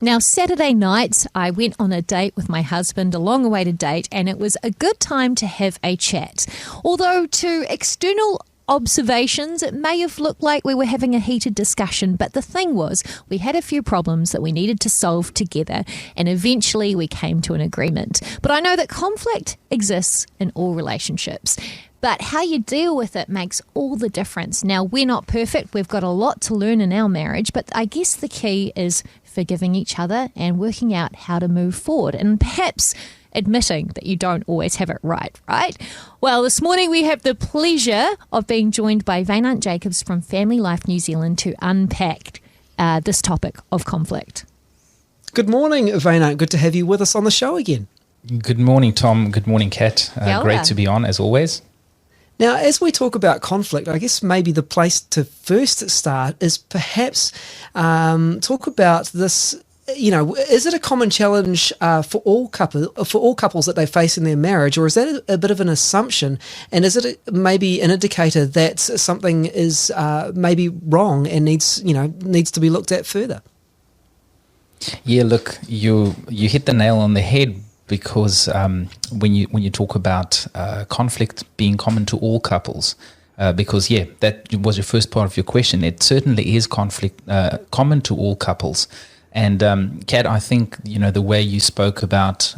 Now, Saturday night, I went on a date with my husband, a long-awaited date, and it was a good time to have a chat. Although to external observations, it may have looked like we were having a heated discussion, but the thing was, we had a few problems that we needed to solve together, and eventually we came to an agreement. But I know that conflict exists in all relationships. But how you deal with it makes all the difference. Now, we're not perfect. We've got a lot to learn in our marriage, but I guess the key is forgiving each other and working out how to move forward, and perhaps admitting that you don't always have it right? Well, this morning we have the pleasure of being joined by Vainant Jacobs from Family Life New Zealand to unpack this topic of conflict. Good morning, Vainant. Good to have you with us on the show again. Good morning, Tom. Good morning, Kat. Great to be on, as always. Now, as we talk about conflict, I guess maybe the place to first start is perhaps talk about this. Is it a common challenge for all couples that they face in their marriage, or is that a bit of an assumption? And is it maybe an indicator that something is maybe wrong and needs to be looked at further? Yeah, look, you hit the nail on the head. Because when you talk about conflict being common to all couples, that was your first part of your question. It certainly is conflict common to all couples. And Kat, I think the way you spoke about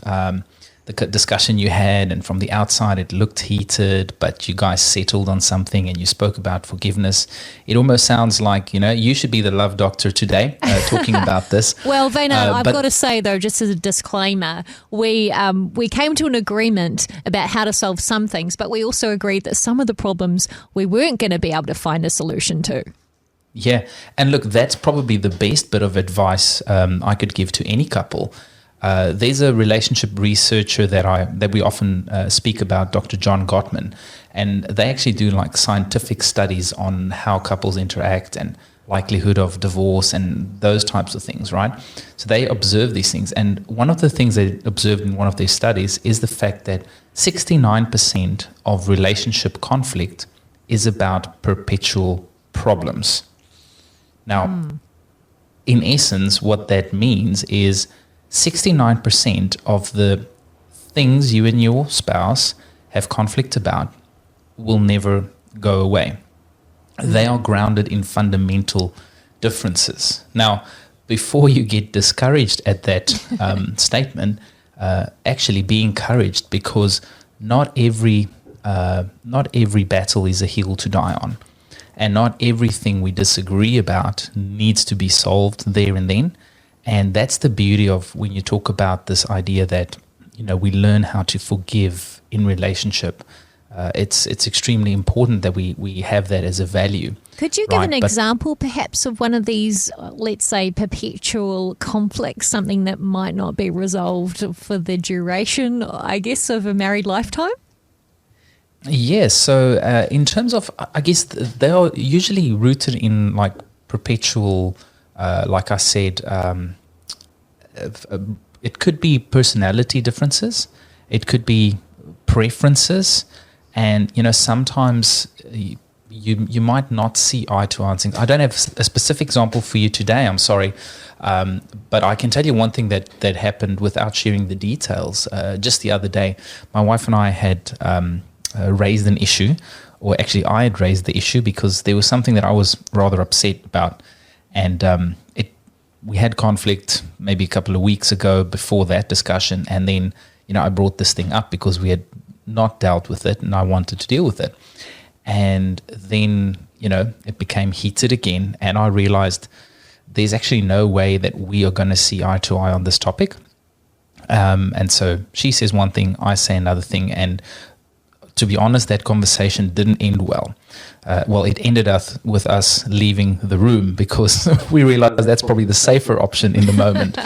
the discussion you had, and from the outside it looked heated, but you guys settled on something, and you spoke about forgiveness. It almost sounds like you should be the love doctor today, talking about this. Well, Vainant, I've got to say though, just as a disclaimer, we came to an agreement about how to solve some things, but we also agreed that some of the problems we weren't going to be able to find a solution to. Yeah, and look, that's probably the best bit of advice I could give to any couple. There's a relationship researcher that we often speak about, Dr. John Gottman, and they actually do like scientific studies on how couples interact and likelihood of divorce and those types of things, right? So they observe these things, and one of the things they observed in one of their studies is the fact that 69% of relationship conflict is about perpetual problems. Now, in essence, what that means is 69% of the things you and your spouse have conflict about will never go away. They are grounded in fundamental differences. Now, before you get discouraged at that statement, actually be encouraged, because not every battle is a hill to die on. And not everything we disagree about needs to be solved there and then. And that's the beauty of when you talk about this idea that, we learn how to forgive in relationship. It's extremely important that we have that as a value. Could you give an example perhaps of one of these, let's say, perpetual conflicts, something that might not be resolved for the duration, I guess, of a married lifetime? Yes. So in terms of, I guess they are usually rooted in like perpetual, like I said, it could be personality differences. It could be preferences. And, sometimes you might not see eye to eye on things. I don't have a specific example for you today, I'm sorry. But I can tell you one thing that happened without sharing the details. Just the other day, my wife and I had raised an issue, or actually I had raised the issue because there was something that I was rather upset about. And we had conflict maybe a couple of weeks ago before that discussion. And then, I brought this thing up because we had not dealt with it and I wanted to deal with it. And then, it became heated again. And I realized there's actually no way that we are going to see eye to eye on this topic. And so she says one thing, I say another thing. And to be honest, that conversation didn't end well. It ended up with us leaving the room because we realized that's probably the safer option in the moment.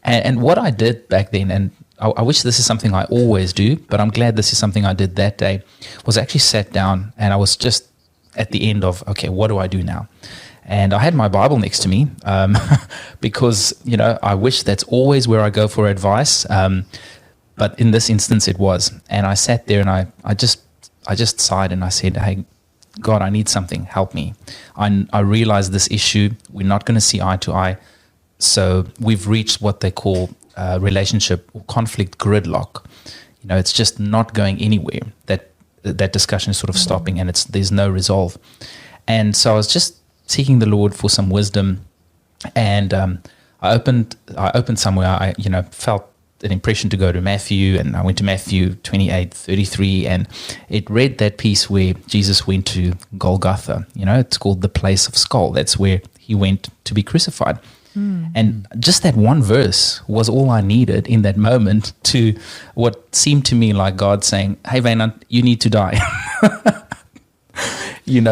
And what I did back then, and I wish this is something I always do, but I'm glad this is something I did that day, was actually sat down and I was just at the end of, okay, what do I do now? And I had my Bible next to me because, I wish that's always where I go for advice. But in this instance, it was. And I sat there and I just sighed and I said, hey, God, I need something. Help me. I realize this issue. We're not going to see eye to eye. So we've reached what they call relationship or conflict gridlock. It's just not going anywhere. That discussion is sort of stopping, and there's no resolve. And so I was just seeking the Lord for some wisdom, and I opened somewhere. I felt an impression to go to Matthew, and I went to Matthew 28:33, and it read that piece where Jesus went to Golgotha. It's called the place of skull. That's where he went to be crucified. And just that one verse was all I needed in that moment to what seemed to me like God saying, hey, Vaynant, you need to die.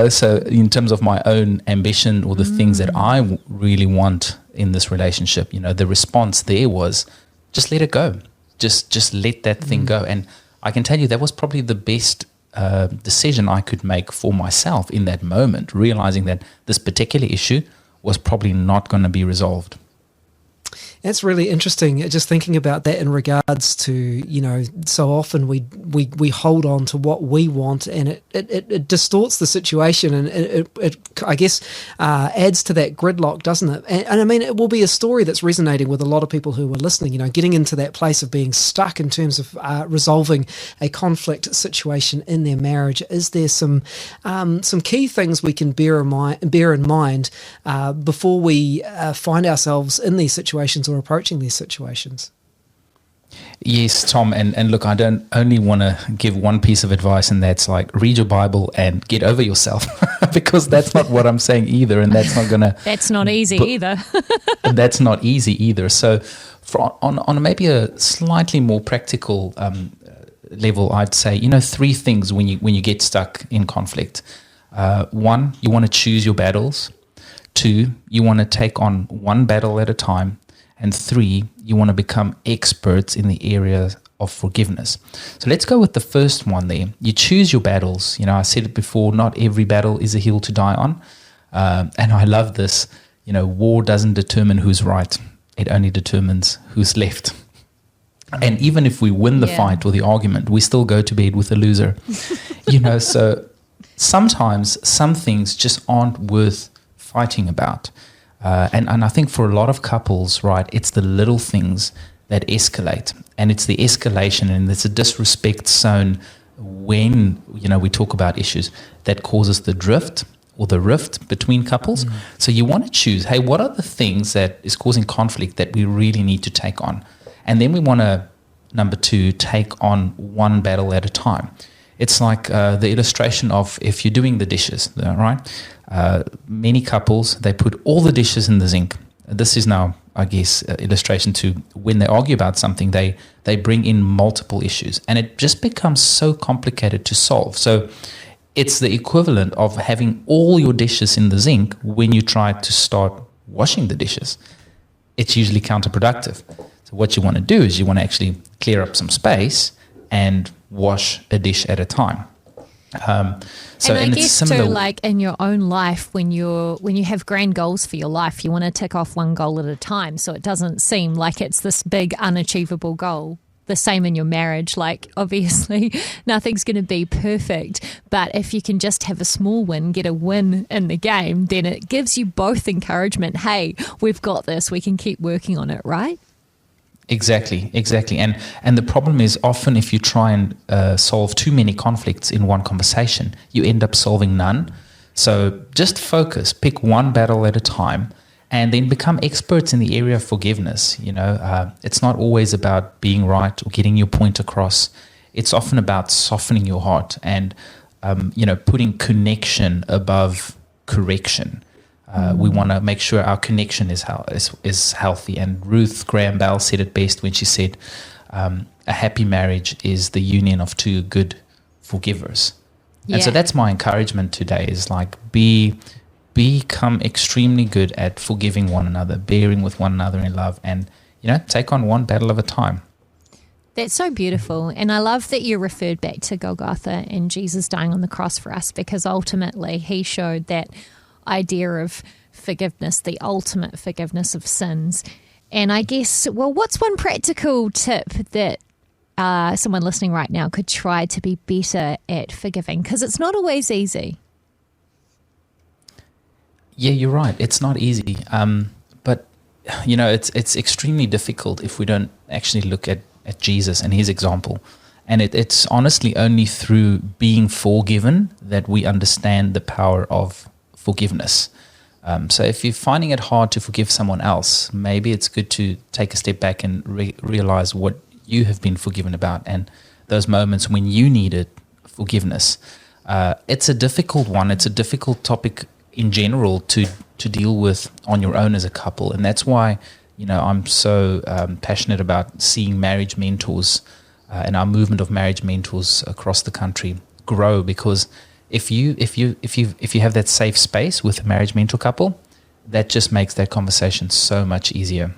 So in terms of my own ambition or the things that I really want in this relationship, the response there was, just let it go. Just let that thing go. And I can tell you that was probably the best decision I could make for myself in that moment, realizing that this particular issue was probably not going to be resolved. That's really interesting, just thinking about that in regards to, so often we hold on to what we want, and it distorts the situation, and it I guess adds to that gridlock, doesn't it? And I mean, it will be a story that's resonating with a lot of people who are listening, getting into that place of being stuck in terms of resolving a conflict situation in their marriage. Is there some key things we can bear in mind before we find ourselves in these situations or approaching these situations? Yes, Tom, and look, I don't only want to give one piece of advice, and that's like read your Bible and get over yourself, because that's not what I'm saying either, and that's not going to... That's not easy either. That's not easy either. So on maybe a slightly more practical level, I'd say, 3 things when you get stuck in conflict. 1, you want to choose your battles. 2, you want to take on one battle at a time. And 3, you want to become experts in the area of forgiveness. So let's go with the first one there. You choose your battles. I said it before, not every battle is a hill to die on. And I love this. War doesn't determine who's right. It only determines who's left. And even if we win the fight or the argument, we still go to bed with a loser. So sometimes some things just aren't worth fighting about. And I think for a lot of couples, right, it's the little things that escalate, and it's the escalation, and it's a disrespect sown when, we talk about issues that causes the drift or the rift between couples. So you want to choose, hey, what are the things that is causing conflict that we really need to take on? And then we want to, number 2, take on one battle at a time. It's like the illustration of if you're doing the dishes, right? Many couples, they put all the dishes in the sink. This is now, I guess, illustration to when they argue about something, they bring in multiple issues, and it just becomes so complicated to solve. So it's the equivalent of having all your dishes in the sink when you try to start washing the dishes. It's usually counterproductive. So what you want to do is you want to actually clear up some space and wash a dish at a time. And I guess too, like in your own life, when you have grand goals for your life, you want to tick off one goal at a time, so it doesn't seem like it's this big unachievable goal. The same in your marriage. Like, obviously nothing's going to be perfect, but if you can just have a small win, get a win in the game, then it gives you both encouragement. Hey, we've got this, we can keep working on it, right? Exactly. And the problem is often if you try and solve too many conflicts in one conversation, you end up solving none. So just focus, pick one battle at a time, and then become experts in the area of forgiveness. It's not always about being right or getting your point across. It's often about softening your heart and, putting connection above correction. We want to make sure our connection is healthy. And Ruth Graham Bell said it best when she said, a happy marriage is the union of 2 good forgivers. Yeah. And so that's my encouragement today, is like become extremely good at forgiving one another, bearing with one another in love, and, take on one battle of a time. That's so beautiful. And I love that you referred back to Golgotha and Jesus dying on the cross for us, because ultimately he showed that idea of forgiveness, the ultimate forgiveness of sins. And I guess, what's one practical tip that someone listening right now could try to be better at forgiving? Because it's not always easy. Yeah, you're right. It's not easy. But it's extremely difficult if we don't actually look at Jesus and his example. And it's honestly only through being forgiven that we understand the power of forgiveness. So if you're finding it hard to forgive someone else, maybe it's good to take a step back and realize what you have been forgiven about and those moments when you needed forgiveness. It's a difficult one. It's a difficult topic in general to deal with on your own as a couple. And that's why, I'm so passionate about seeing marriage mentors and our movement of marriage mentors across the country grow, because if you have that safe space with a marriage mentor couple, that just makes that conversation so much easier.